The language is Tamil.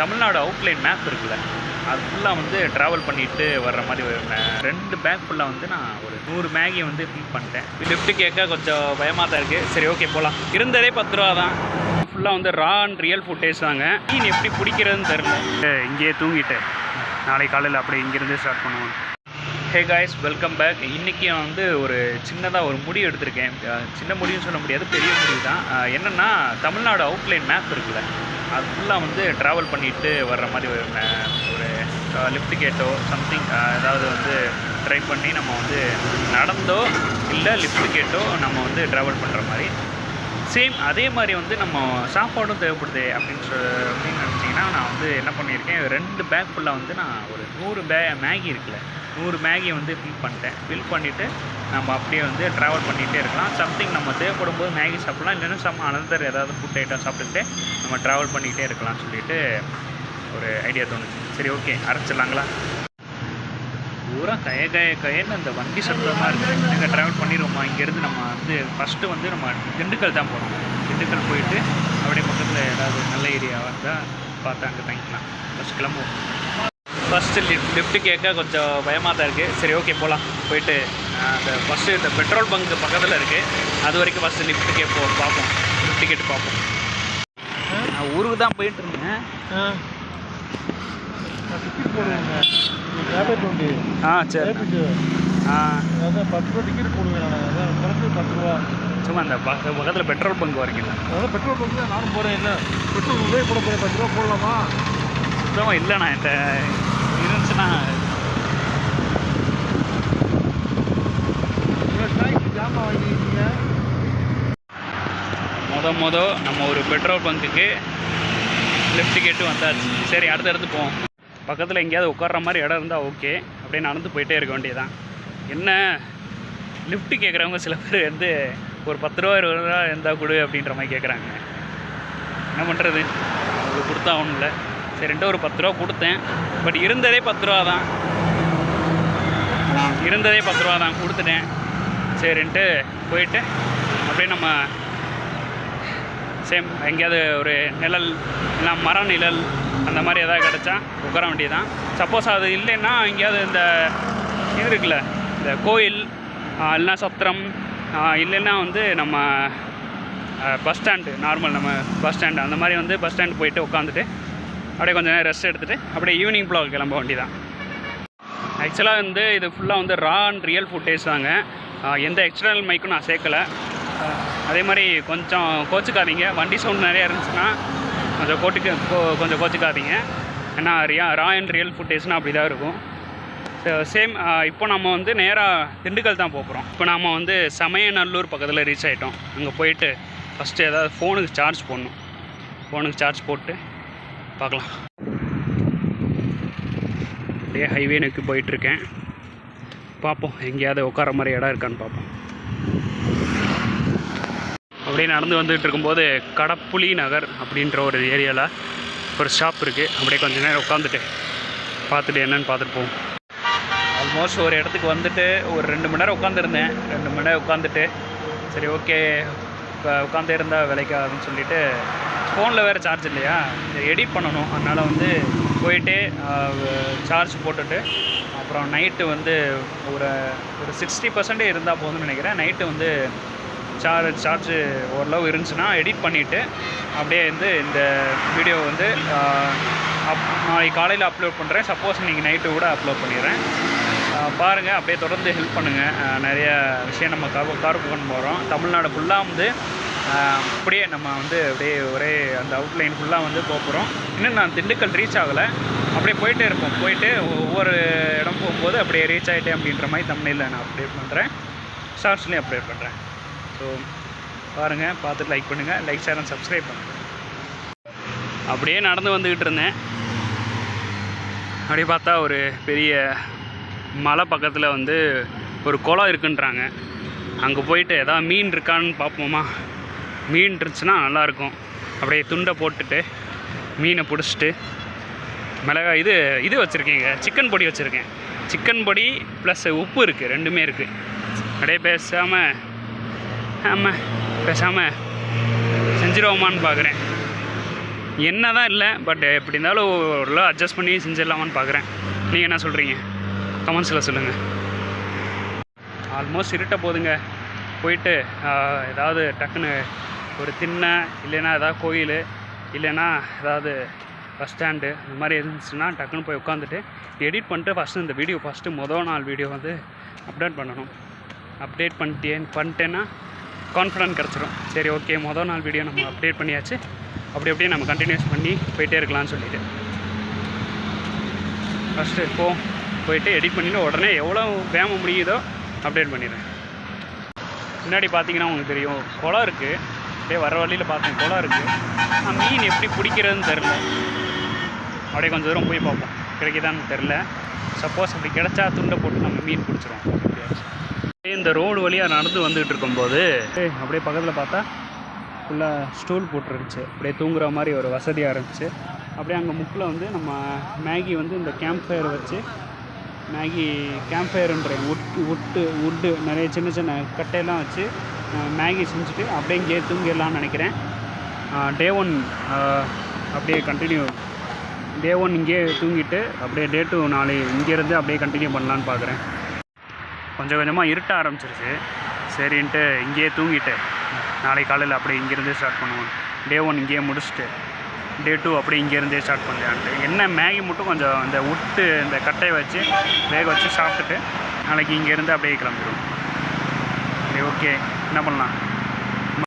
தமிழ்நாடு அவுட்லைன் மேப் இருக்குல்ல, அது ஃபுல்லாக வந்து ட்ராவல் பண்ணிட்டு வர்ற மாதிரி 2 பேக் ஃபுல்லாக வந்து நான் ஒரு 100 மேகி வந்து ஃபில் பண்ணிட்டேன். லிஃப்ட் கேட்க கொஞ்சம் பயமாக தான் இருக்குது. சரி ஓகே போகலாம். இருந்ததே 10 ரூபா தான். ஃபுல்லாக வந்து ரா அண்ட் ரியல் ஃபுட்டேஜ் தாங்க. மீன் எப்படி பிடிக்கிறதுன்னு தெரில. இங்கேயே தூங்கிட்டு நாளைக்கு காலையில் அப்படியே இங்கேருந்து ஸ்டார்ட் பண்ணுவோம். Hey guys, welcome back. இன்றைக்கி நான் வந்து ஒரு சின்னதாக ஒரு முடிவு எடுத்திருக்கேன். சின்ன முடிவுன்னு சொல்ல முடியாது, பெரிய முடிவு தான். என்னென்னா தமிழ்நாடு அவுட்லைன் மேப் இருக்குல்ல, அது ஃபுல்லாக வந்து ட்ராவல் பண்ணிட்டு வர்ற மாதிரி ஒரு லிஃப்ட் கேட்டோ சம்திங் ஏதாவது வந்து ட்ரை பண்ணி நம்ம வந்து நடந்தோ இல்லை லிஃப்ட் கேட்டோ நம்ம வந்து ட்ராவல் பண்ணுற மாதிரி. சேம் அதே மாதிரி வந்து நம்ம சாப்பாடும் தேவைப்படுது அப்படின்னு நினச்சிங்கன்னா நான் வந்து என்ன பண்ணியிருக்கேன், 2 பேக் ஃபுல்லாக வந்து நான் ஒரு 100 மேகி இருக்குல்ல, 100 மேகியை வந்து ஃபில் பண்ணிட்டேன். ஃபில் பண்ணிவிட்டு நம்ம அப்படியே வந்து ட்ராவல் பண்ணிகிட்டே இருக்கலாம். சம்திங் நம்ம தேவைப்படும் போது மேகி சாப்பிட்லாம், இல்லைன்னா அனதர் ஏதாவது ஃபுட் ஐட்டம் சாப்பிட்டுக்கிட்டே நம்ம ட்ராவல் பண்ணிக்கிட்டே இருக்கலாம்னு சொல்லிட்டு ஒரு ஐடியா தோணுச்சு. சரி ஓகே, அரைச்சிடலாங்களா? பூரா கையன்னு அந்த வண்டி சத்தமாக இருக்குது. எங்கே ட்ராவல் பண்ணிடுவோமா? இங்கேருந்து நம்ம வந்து ஃபஸ்ட்டு வந்து நம்ம திண்டுக்கல் தான் போகிறோம். திண்டுக்கல் போயிட்டு அப்படியே பக்கத்தில் ஏதாவது நல்ல ஏரியாவாக இருந்தால் பார்த்து அங்கே தங்கிக்கலாம். ஃபஸ்ட் கிளம்புவோம். ஃபஸ்ட்டு லிஃப்ட்டு கேட்க கொஞ்சம் பயமாக தான் இருக்குது. சரி ஓகே போகலாம். போயிட்டு அந்த ஃபஸ்ட்டு இந்த பெட்ரோல் பங்க் பக்கத்தில் இருக்குது, அது வரைக்கும் ஃபஸ்ட்டு லிஃப்ட் பார்ப்போம். லிஃப்ட் கேட்டு பார்ப்போம். நான் ஊருக்கு தான் போயிட்டு இருந்தேன். டிக்கெட் போடுவேங்க. சரி. அதான் 10 ரூபா டிக்கெட் போடுவேன் நான். அதான் கணக்கு 10 ரூபா. சும்மா அந்த பக்கத்தில் பெட்ரோல் பங்க் வரைக்கும். அதான் பெட்ரோல் பங்க் தான் நானும் போகிறேன். இல்லை பெட்ரோல் ரூபாய் போட போகிறேன். 10 ரூபா போடலாமா? சுத்தமாக இல்லைண்ணா, என்கிட்ட இருந்துச்சுன்னா டாய்க்கு ஜாமான் வாங்கிக்கிங்க. நம்ம ஒரு பெட்ரோல் பங்குக்கு லெஃப்ட் கேட்டு வந்தாச்சு. சரி, அடுத்தடுத்து போவோம். பக்கத்தில் எங்கேயாவது உட்கார்ற மாதிரி இடம் இருந்தால் ஓகே, அப்படியே நடந்து போயிட்டே இருக்க வேண்டியதான். என்ன லிஃப்ட் கேட்குறவங்க சில பேர் வந்து ஒரு 10 ரூபா 20 ரூபா இருந்தால் கொடு அப்படின்ற மாதிரி கேட்குறாங்க. என்ன பண்ணுறது, அவங்களுக்கு கொடுத்தா ஒன்றும் இல்லை. சரின்ட்டு ஒரு 10 ரூபா கொடுத்தேன். பட் இருந்ததே 10 ரூபா தான். கொடுத்துட்டேன். சரின்ட்டு போயிட்டு அப்படியே நம்ம சேம் எங்கேயாவது ஒரு நிழல் இல்லை மர நிழல் அந்த மாதிரி எதாவது கிடச்சா உட்கார வேண்டியதான். சப்போஸ் அது இல்லைன்னா எங்கேயாவது இந்த இது இருக்குல்ல, இந்த கோயில் இல்லைன்னா சத்திரம், இல்லைன்னா வந்து நம்ம பஸ் ஸ்டாண்டு, நார்மல் நம்ம பஸ் ஸ்டாண்டு, அந்த மாதிரி வந்து பஸ் ஸ்டாண்டு போயிட்டு உட்காந்துட்டு அப்படியே கொஞ்சம் நேரம் ரெஸ்ட் எடுத்துகிட்டு அப்படியே ஈவினிங் ப்ளாக் கிளம்ப வேண்டியதான். ஆக்சுவலாக வந்து இது ஃபுல்லாக வந்து ரா அண்ட் ரியல் ஃபுட்டேஜ் தாங்க. எந்த எக்ஸ்டர்னல் மைக்கும் நான் சேர்க்கலை. அதே மாதிரி கொஞ்சம் கோச்சிக்காதீங்க, வண்டி சவுண்ட் நிறையா இருந்துச்சுன்னா கொஞ்சம் கோச்சிக்காதீங்க. ஏன்னா ரா அண்ட் ரியல் ஃபுட்டேஜ்னால் அப்படி தான் இருக்கும். சேம் இப்போ நம்ம வந்து நேராக திண்டுக்கல் தான் போகிறோம். இப்போ நம்ம வந்து சமயநல்லூர் பக்கத்தில் ரீச் ஆகிட்டோம். அங்கே போயிட்டு ஃபஸ்ட்டு ஏதாவது ஃபோனுக்கு சார்ஜ் போடணும். ஃபோனுக்கு சார்ஜ் போட்டு பார்க்கலாம். அப்படியே ஹைவே நோக்கி போயிட்டுருக்கேன். பார்ப்போம் எங்கேயாவது உட்கார மாதிரி இடம் இருக்கான்னு பார்ப்போம். அப்படியே நடந்து வந்துகிட்டு இருக்கும்போது கடப்புளி நகர் அப்படின்ற ஒரு ஏரியாவில் ஒரு ஷாப் இருக்குது. அப்படியே கொஞ்சம் நேரம் உட்காந்துட்டு பார்த்துட்டு என்னென்னு பார்த்துட்டு போவோம். ஆல்மோஸ்ட் ஒரு இடத்துக்கு வந்துட்டு ஒரு 2 மணி நேரம் உட்காந்துருந்தேன். 2 மணி நேரம் உட்காந்துட்டு சரி ஓகே இப்போ உட்காந்தே இருந்தால் விலைக்காதுன்னு சொல்லிவிட்டு, ஃபோனில் வேறு சார்ஜ் இல்லையா, எடிட் பண்ணணும். அதனால் வந்து போயிட்டு சார்ஜ் போட்டுட்டு அப்புறம் நைட்டு வந்து ஒரு 60% இருந்தால் போதும்னு நினைக்கிறேன். நைட்டு வந்து சார்ஜ் ஓரளவு இருந்துச்சுன்னா எடிட் பண்ணிவிட்டு அப்படியே வந்து இந்த வீடியோ வந்து நாளைக்கு காலையில் அப்லோட் பண்ணுறேன். சப்போஸ் இன்றைக்கி நைட்டு கூட அப்லோட் பண்ணிடுறேன். பாருங்கள், அப்படியே தொடர்ந்து ஹெல்ப் பண்ணுங்கள். நிறைய விஷயம் நம்ம கார்புகன் போகிறோம். தமிழ்நாடு ஃபுல்லாக வந்து அப்படியே நம்ம வந்து அப்படியே ஒரே அந்த அவுட்லைன் ஃபுல்லாக வந்து போகிறோம். இன்னும் நான் திண்டுக்கல் ரீச் ஆகலை. அப்படியே போயிட்டே இருப்போம். போயிட்டு ஒவ்வொரு இடம் போகும்போது அப்படியே ரீச் ஆகிட்டேன் அப்படின்ற மாதிரி தமிழில் நான் அப்டேட் பண்ணுறேன், ஷார்ட்ஸ்லேயும் அப்டேட் பண்ணுறேன். ஸோ பாருங்கள், பார்த்துட்டு லைக் பண்ணுங்கள், லைக் ஷேர் அண்ட் சப்ஸ்கிரைப் பண்ணுங்கள். அப்படியே நடந்து வந்துக்கிட்டு இருந்தேன். அப்படியே பார்த்தா ஒரு பெரிய மலை பக்கத்தில் வந்து ஒரு குளம் இருக்குன்றாங்க. அங்கே போயிட்டு எதாவது மீன் இருக்கான்னு பார்ப்போமா? மீன் இருந்துச்சுன்னா நல்லாயிருக்கும். அப்படியே துண்டை போட்டுட்டு மீனை பிடிச்சிட்டு மிளகாய் இது வச்சுருக்கேங்க, சிக்கன் பொடி வச்சுருக்கேன். சிக்கன் பொடி ப்ளஸ் உப்பு இருக்குது, 2மே இருக்குது. அப்படியே பேசாமல் செஞ்சிருவோமான்னு பார்க்குறேன். என்ன தான் இல்லை, பட் எப்படி இருந்தாலும் ஒரு அட்ஜஸ்ட் பண்ணி செஞ்சிடலாமான்னு பார்க்குறேன். நீங்கள் என்ன சொல்கிறீங்க? கமெண்ட்ஸில் சொல்லுங்கள். ஆல்மோஸ்ட் இருட்ட போதுங்க. போயிட்டு ஏதாவது டக்குன்னு ஒரு திண்ணை இல்லைன்னா ஏதாவது கோயில் இல்லைன்னா ஏதாவது பஸ் ஸ்டாண்டு இந்த மாதிரி இருந்துச்சுன்னா டக்குன்னு போய் உட்காந்துட்டு எடிட் பண்ணிட்டு ஃபஸ்ட்டு இந்த வீடியோ மொதல் நாள் வீடியோ வந்து அப்டேட் பண்ணணும். அப்டேட் பண்ணிட்டேன்னா கான்ஃபிடென்ட் கிடச்சிரும். சரி ஓகே, மொதல் நாள் வீடியோ நம்ம அப்டேட் பண்ணியாச்சு, அப்படியே நம்ம கண்டினியூஸ் பண்ணி போயிட்டே இருக்கலாம்னு சொல்லிட்டு ஃபஸ்ட்டு போயிட்டு எடிட் பண்ணிவிட்டு உடனே எவ்வளோ வேகமாக முடியுதோ அப்டேட் பண்ணிடுறேன். முன்னாடி பார்த்தீங்கன்னா உங்களுக்கு தெரியும் குளம் இருக்குது. அப்படியே வர வழியில் பார்த்தேன் குளம் இருக்குது. மீன் எப்படி பிடிக்கிறதுன்னு தெரில. அப்படியே கொஞ்சம் தூரம் போய் பார்ப்போம், கிடைக்குதான்னு தெரில. சப்போஸ் அப்படி கிடைச்சா துண்டை போட்டு நம்ம மீன் பிடிச்சிரும். இந்த ரோடு வழியாக நடந்து வந்துகிட்டு இருக்கும்போது அப்படியே பக்கத்தில் பார்த்தா ஃபுல்லாக ஸ்டூல் போட்டுருந்துச்சு. அப்படியே தூங்குற மாதிரி ஒரு வசதியாக இருந்துச்சு. அப்படியே அங்கே முக்கில் வந்து நம்ம மேகி வந்து இந்த கேம்ப் ஃபயர் வச்சு கேம்ப் ஃபயருன்ற உட்டு நிறைய சின்ன சின்ன கட்டையெல்லாம் வச்சு மேகி செஞ்சுட்டு அப்படியே இங்கேயே தூங்கிடலான்னு நினைக்கிறேன். டே 1 அப்படியே கண்டினியூ. டே 1 இங்கேயே தூங்கிட்டு அப்படியே டே 2 நாளை இங்கேருந்து அப்படியே கண்டினியூ பண்ணலான்னு பார்க்குறேன். கொஞ்சம் கொஞ்சமாக இருட்ட ஆரம்பிச்சிருச்சு. சரின்ட்டு இங்கேயே தூங்கிட்டு நாளைக்கு காலையில் அப்படியே இங்கேருந்தே ஸ்டார்ட் பண்ணுவோம். டே 1 இங்கேயே முடிச்சுட்டு டே 2 அப்படியே இங்கேருந்தே ஸ்டார்ட் பண்ணலான்ட்டு. என்ன மேகி மட்டும் கொஞ்சம் இந்த இந்த கட்டையை வச்சு வேக வச்சு சாப்பிட்டுட்டு நாளைக்கு இங்கேருந்து அப்படியே கிளம்பிடுவோம். சரி ஓகே, என்ன பண்ணலாம்?